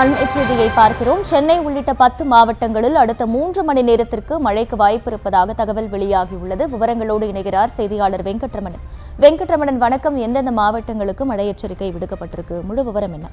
அண்மை செய்தியை பார்க்கிறோம். சென்னை உள்ளிட்ட 10 மாவட்டங்களில் அடுத்த 3 மணி நேரத்திற்கு மழைக்கு வாய்ப்பு இருப்பதாக தகவல் வெளியாகியுள்ளது. விவரங்களோடு இணைகிறார் செய்தியாளர் வெங்கட்ரமணன். வெங்கட்ரமணன், வணக்கம். எந்தெந்த மாவட்டங்களுக்கு மழை எச்சரிக்கை விடுக்கப்பட்டிருக்கு? முழு விவரம் என்ன?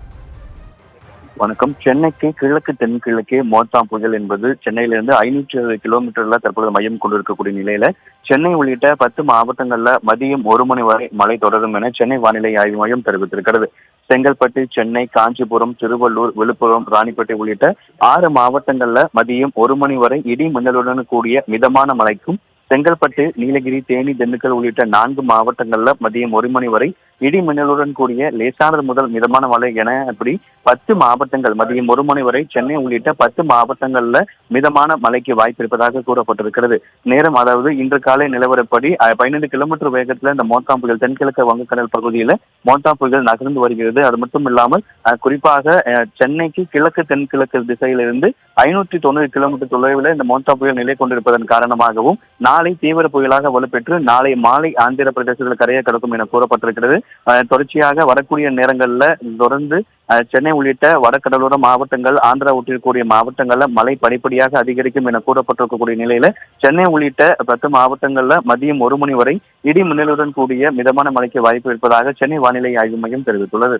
வணக்கம். சென்னைக்கு கிழக்கு தென்கிழக்கே மோர்தா புயல் என்பது சென்னையிலிருந்து 560 கிலோமீட்டர்ல தற்போது மையம் கொண்டிருக்கக்கூடிய நிலையில சென்னை உள்ளிட்ட 10 மாவட்டங்கள்ல மதியம் 1 மணி வரை மழை தொடரும் என சென்னை வானிலை ஆய்வு மையம் தெரிவித்திருக்கிறது. செங்கல்பட்டு, சென்னை, காஞ்சிபுரம், திருவள்ளூர், விழுப்புரம், ராணிப்பேட்டை உள்ளிட்ட 6 மாவட்டங்கள்ல மதியம் 1 மணி வரை இடி மின்னலுடன் கூடிய மிதமான மழைக்கும், செங்கல்பட்டு, நீலகிரி, தேனி, திண்டுக்கல் உள்ளிட்ட 4 மாவட்டங்கள்ல மதியம் 1 மணி வரை இடி மின்னலுடன் கூடிய லேசானது முதல் மிதமான மழை என அப்படி 10 மாவட்டங்கள் மதியம் 1 மணி வரை சென்னை உள்ளிட்ட 10 மாவட்டங்கள்ல மிதமான மழைக்கு வாய்ப்பு இருப்பதாக கூறப்பட்டிருக்கிறது. நேரம் அதாவது இன்று காலை நிலவரப்படி 12 கிலோமீட்டர் வேகத்துல இந்த மோர்தா புயல் தென்கிழக்கு வங்கக்கடல் பகுதியில மோர்தா புயல் நகர்ந்து வருகிறது. அது மட்டும் இல்லாமல் குறிப்பாக சென்னைக்கு கிழக்கு தென்கிழக்கு திசையிலிருந்து 590 கிலோமீட்டர் தொலைவில் இந்த மோர்தா புயல் நிலை கொண்டிருப்பதன் காரணமாகவும் நாளை தீவிர புயலாக வலுப்பெற்று நாளை மாலை ஆந்திர பிரதேசத்தில் கரையை கடக்கும் என கூறப்பட்டிருக்கிறது. தொடர்ச்சியாக வரக்கூடிய நேரங்களில் தொடர்ந்து சென்னை உள்ளிட்ட வடகடலோர மாவட்டங்கள், ஆந்திரா ஒட்டியிருக்கக்கூடிய மாவட்டங்கள்ல மழை படிப்படியாக அதிகரிக்கும் என கூறப்பட்டிருக்கக்கூடிய நிலையில சென்னை உள்ளிட்ட 10 மாவட்டங்கள்ல மதியம் 1 மணி வரை இடி மின்னலுடன் கூடிய மிதமான மழைக்கு வாய்ப்பு இருப்பதாக சென்னை வானிலை ஆய்வு மையம் தெரிவித்துள்ளது.